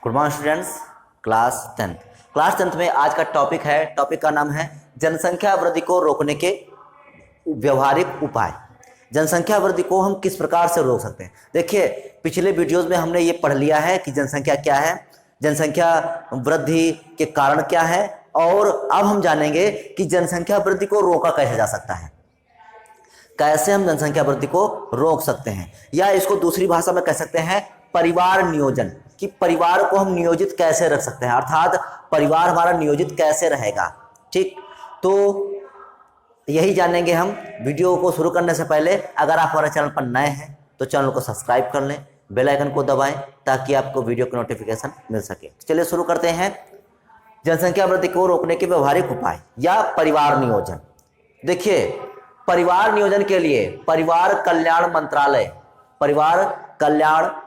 Good morning students. Class tenth में आज का टॉपिक का नाम है जनसंख्या वृद्धि को रोकने के व्यवहारिक उपाय। जनसंख्या वृद्धि को हम किस प्रकार से रोक सकते हैं। देखिए, पिछले वीडियोस में हमने ये पढ़ लिया है कि जनसंख्या क्या है, जनसंख्या वृद्धि के कारण क्या है, और अब हम जानेंगे कि जनसंख्या वृद्धि को रोका कैसे जा सकता है। कैसे हम जनसंख्या वृद्धि को रोक सकते हैं, या इसको दूसरी भाषा में कह सकते हैं परिवार नियोजन, कि परिवार को हम नियोजित कैसे रख सकते हैं, अर्थात परिवार हमारा नियोजित कैसे रहेगा। ठीक, तो यही जानेंगे हम। वीडियो को शुरू करने से पहले अगर आप हमारे चैनल पर नए हैं तो चैनल को सब्सक्राइब कर लें, बेल आइकन को दबाएं ताकि आपको वीडियो की नोटिफिकेशन मिल सके। चलिए शुरू करते हैं। जनसंख्या वृद्धि को रोकने के व्यवहारिक उपाय या परिवार नियोजन। देखिए, परिवार नियोजन के लिए परिवार कल्याण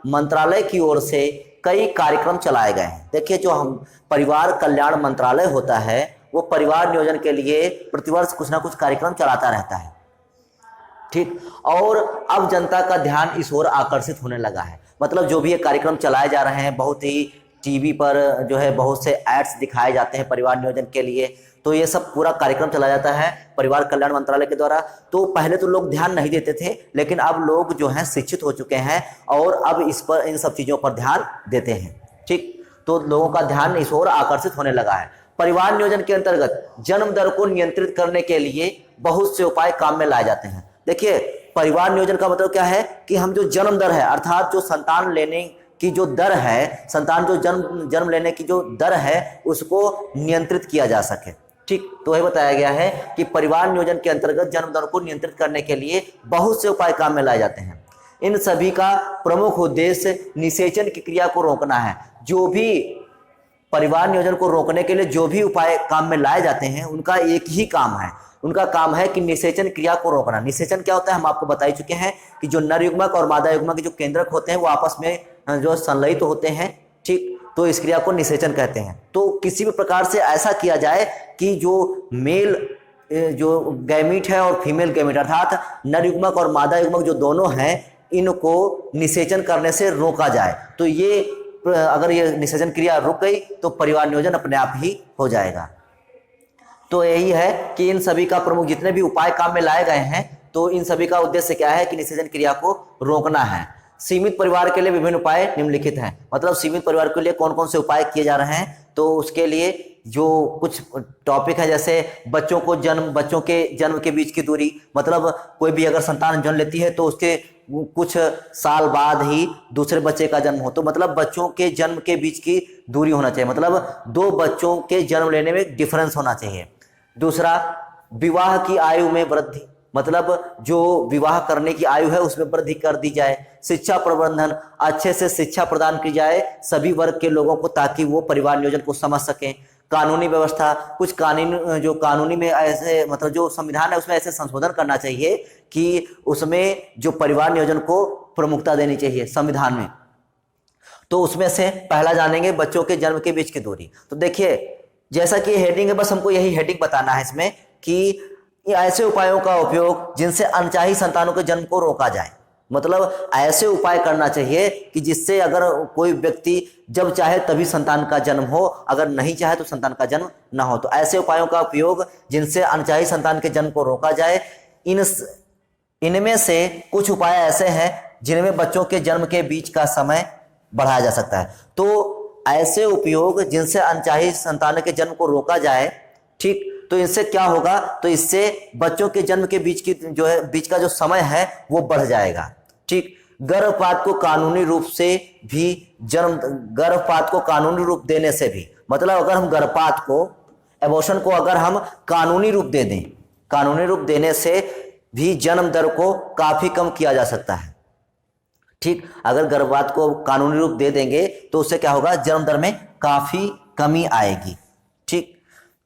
मंत्रालय की ओर से कई कार्यक्रम चलाए गए हैं। देखिए, जो हम परिवार कल्याण मंत्रालय होता है वो परिवार नियोजन के लिए प्रतिवर्ष कुछ ना कुछ कार्यक्रम चलाता रहता है। ठीक, और अब जनता का ध्यान इस ओर आकर्षित होने लगा है। मतलब जो भी ये कार्यक्रम चलाए जा रहे हैं, बहुत ही टीवी पर जो है बहुत से एड्स दिखाए जाते हैं परिवार नियोजन के लिए, तो ये सब पूरा कार्यक्रम चलाया जाता है परिवार कल्याण मंत्रालय के द्वारा। तो पहले तो लोग ध्यान नहीं देते थे, लेकिन अब लोग जो हैं शिक्षित हो चुके हैं और अब इन सब चीज़ों पर ध्यान देते हैं। ठीक, तो लोगों का ध्यान इस ओर आकर्षित होने लगा है। परिवार नियोजन के अंतर्गत जन्म दर को नियंत्रित करने के लिए बहुत से उपाय काम में लाए जाते हैं। देखिए, परिवार नियोजन का मतलब क्या है कि हम जो जन्म दर है, अर्थात जो संतान लेने की जो दर है, संतान जो जन्म लेने की जो दर है, उसको नियंत्रित किया जा सके। ठीक, तो यह बताया गया है कि परिवार नियोजन के अंतर्गत जन्म दर को नियंत्रित करने के लिए बहुत से उपाय काम में लाए जाते हैं। इन सभी का प्रमुख उद्देश्य निषेचन की क्रिया को रोकना है। जो भी परिवार नियोजन को रोकने के लिए जो भी उपाय काम में लाए जाते हैं, उनका एक ही काम है, उनका काम है कि निषेचन क्रिया को रोकना। निषेचन क्या होता है हम आपको बता ही चुके हैं कि जो नर युग्मक और मादा युग्मक के जो केंद्रक होते हैं वो आपस में जो संलयित तो होते हैं। ठीक, तो इस क्रिया को निषेचन कहते हैं। तो किसी भी प्रकार से ऐसा किया जाए कि जो मेल जो गैमीट है और फीमेल गैमीट, अर्थात नर युग्मक और मादा युग्मक जो दोनों हैं, इनको निषेचन करने से रोका जाए। तो ये अगर ये निषेचन क्रिया रुक गई तो परिवार नियोजन अपने आप ही हो जाएगा। तो यही है कि इन सभी का प्रमुख जितने भी उपाय काम में लाए गए हैं, तो इन सभी का उद्देश्य क्या है कि निषेचन क्रिया को रोकना है। सीमित परिवार के लिए विभिन्न उपाय निम्नलिखित हैं। मतलब सीमित परिवार के लिए कौन कौन से उपाय किए जा रहे हैं, तो उसके लिए जो कुछ टॉपिक है, जैसे बच्चों के जन्म के बीच की दूरी। मतलब कोई भी अगर संतान जन्म लेती है तो उसके कुछ साल बाद ही दूसरे बच्चे का जन्म हो, तो मतलब बच्चों के जन्म के बीच की दूरी होना चाहिए। मतलब दो बच्चों के जन्म लेने में डिफरेंस होना चाहिए। दूसरा, विवाह की आयु में वृद्धि, मतलब जो विवाह करने की आयु है उसमें वृद्धि कर दी जाए। शिक्षा प्रबंधन, अच्छे से शिक्षा प्रदान की जाए सभी वर्ग के लोगों को, ताकि वो परिवार नियोजन को समझ सकें। कानूनी व्यवस्था, कुछ कानूनी में ऐसे, मतलब जो संविधान है उसमें ऐसे संशोधन करना चाहिए कि उसमें जो परिवार नियोजन को प्रमुखता देनी चाहिए संविधान में। तो उसमें से पहला जानेंगे बच्चों के जन्म के बीच की दूरी। तो देखिए, जैसा कि हेडिंग है, बस हमको यही हेडिंग बताना है इसमें कि ऐसे उपायों का उपयोग जिनसे अनचाही संतानों के जन्म को रोका जाए। मतलब ऐसे उपाय करना चाहिए कि जिससे अगर कोई व्यक्ति जब चाहे तभी संतान का जन्म हो, अगर नहीं चाहे तो संतान का जन्म ना हो। तो ऐसे उपायों का उपयोग जिनसे अनचाही संतान के जन्म को रोका जाए। इनमें से कुछ उपाय ऐसे हैं जिनमें बच्चों के जन्म के बीच का समय बढ़ाया जा सकता है। तो ऐसे उपयोग जिनसे अनचाही संतान के जन्म को रोका जाए, ठीक, तो इनसे क्या होगा, तो इससे बच्चों के जन्म के बीच की जो है बीच का जो समय है वो बढ़ जाएगा। ठीक, गर्भपात को कानूनी रूप देने से भी, मतलब अगर हम गर्भपात को, एबॉर्शन को अगर हम कानूनी रूप दे दें, कानूनी रूप देने से भी जन्म दर को काफी कम किया जा सकता है। ठीक, अगर गर्भपात को कानूनी रूप दे देंगे तो उससे क्या होगा, जन्म दर में काफी कमी आएगी। ठीक,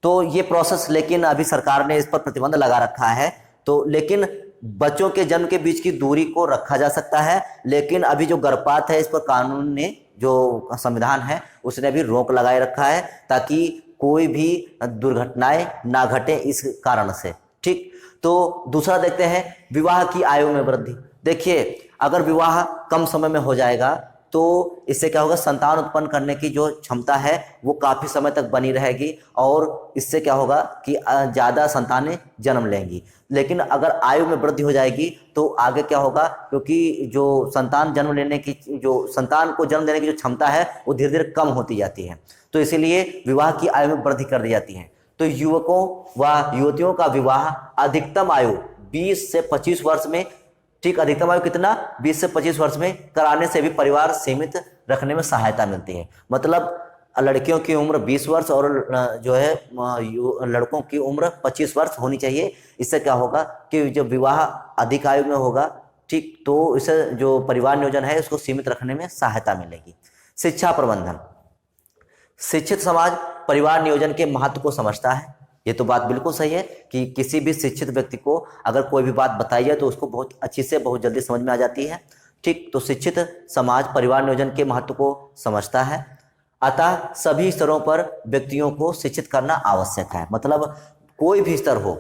तो ये प्रोसेस, लेकिन अभी सरकार ने इस पर प्रतिबंध लगा रखा है। तो लेकिन बच्चों के जन्म के बीच की दूरी को रखा जा सकता है, लेकिन अभी जो गर्भपात है इस पर कानून ने, जो संविधान है उसने अभी रोक लगाए रखा है, ताकि कोई भी दुर्घटनाएं ना घटे इस कारण से। ठीक, तो दूसरा देखते हैं विवाह की आयु में वृद्धि। देखिए, अगर विवाह कम समय में हो जाएगा तो इससे क्या होगा, संतान उत्पन्न करने की जो क्षमता है वो काफी समय तक बनी रहेगी और इससे क्या होगा कि ज्यादा संतानें जन्म लेंगी। लेकिन अगर आयु में वृद्धि हो जाएगी तो आगे क्या होगा, क्योंकि जो संतान जन्म लेने की, जो संतान को जन्म देने की जो क्षमता है वो धीरे धीरे कम होती जाती है, तो इसीलिए विवाह की आयु में वृद्धि कर दी जाती है। तो युवकों व युवतियों का विवाह अधिकतम आयु 20 से 25 वर्ष में, ठीक, अधिकतम आयु कितना, 20 से 25 वर्ष में कराने से भी परिवार सीमित रखने में सहायता मिलती है। मतलब लड़कियों की उम्र 20 वर्ष और जो है लड़कों की उम्र 25 वर्ष होनी चाहिए। इससे क्या होगा कि जब विवाह अधिक आयु में होगा, ठीक, तो इससे जो परिवार नियोजन है उसको सीमित रखने में सहायता मिलेगी। शिक्षा प्रबंधन, शिक्षित समाज परिवार नियोजन के महत्व को समझता है। ये तो बात बिल्कुल सही है कि किसी भी शिक्षित व्यक्ति को अगर कोई भी बात बताई जाए तो उसको बहुत अच्छी से बहुत जल्दी समझ में आ जाती है, ठीक। तो शिक्षित समाज परिवार नियोजन के महत्व को समझता है, अतः सभी स्तरों पर व्यक्तियों को शिक्षित करना आवश्यक है। मतलब कोई भी स्तर हो,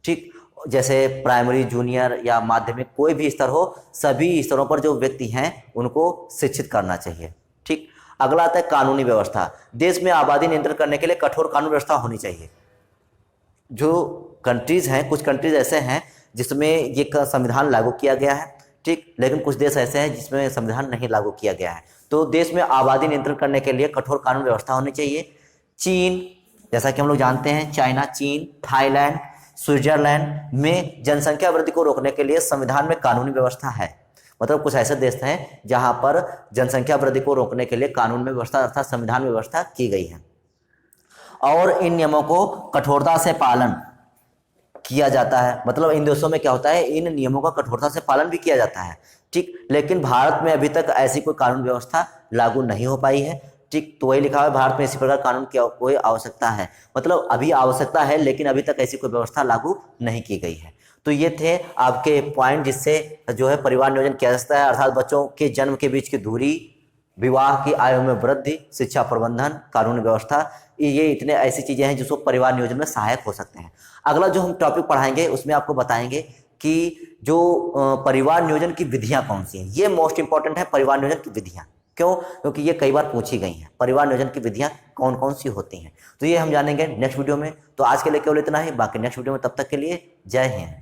ठीक, जैसे प्राइमरी, जूनियर या माध्यमिक, कोई भी स्तर हो, सभी स्तरों पर जो व्यक्ति हैं उनको शिक्षित करना चाहिए, ठीक। अगला आता है कानूनी व्यवस्था। देश में आबादी नियंत्रण करने के लिए कठोर कानून व्यवस्था होनी चाहिए। जो कंट्रीज हैं, कुछ कंट्रीज ऐसे हैं जिसमें ये संविधान लागू किया गया है, ठीक, लेकिन कुछ देश ऐसे हैं जिसमें संविधान नहीं लागू किया गया है। तो देश में आबादी नियंत्रण करने के लिए कठोर कानून व्यवस्था होनी चाहिए। चीन, जैसा कि हम लोग जानते हैं, चाइना, चीन, थाईलैंड, स्विट्जरलैंड में जनसंख्या वृद्धि को रोकने के लिए संविधान में कानूनी व्यवस्था है। मतलब कुछ ऐसे देश हैं जहां पर जनसंख्या वृद्धि को रोकने के लिए कानून में व्यवस्था अर्थात संविधान में व्यवस्था की गई है और इन नियमों को कठोरता से पालन किया जाता है। मतलब इन देशों में क्या होता है, इन नियमों का कठोरता से पालन भी किया जाता है, ठीक। लेकिन भारत में अभी तक ऐसी कोई कानून व्यवस्था लागू नहीं हो पाई है, ठीक। तो वही लिखा हुआ है, भारत में इसी प्रकार कानून की कोई आवश्यकता है। मतलब अभी आवश्यकता है लेकिन अभी तक ऐसी कोई व्यवस्था लागू नहीं की गई है। तो ये थे आपके पॉइंट जिससे जो है परिवार नियोजन किया जा सकता है, अर्थात बच्चों के जन्म के बीच की दूरी, विवाह की आयु में वृद्धि, शिक्षा प्रबंधन, कानूनी व्यवस्था, ये इतने ऐसी चीजें हैं जिसको परिवार नियोजन में सहायक हो सकते हैं। अगला जो हम टॉपिक पढ़ाएंगे उसमें आपको बताएंगे कि जो परिवार नियोजन की विधियां कौन सी हैं। ये मोस्ट इंपॉर्टेंट है, परिवार नियोजन की विधियां। क्यों? क्योंकि ये कई बार पूछी गई हैं, परिवार नियोजन की विधियां कौन कौन सी होती हैं। तो ये हम जानेंगे नेक्स्ट वीडियो में। तो आज के लिए केवल इतना ही, बाकी नेक्स्ट वीडियो में, तब तक के लिए जय हिंद।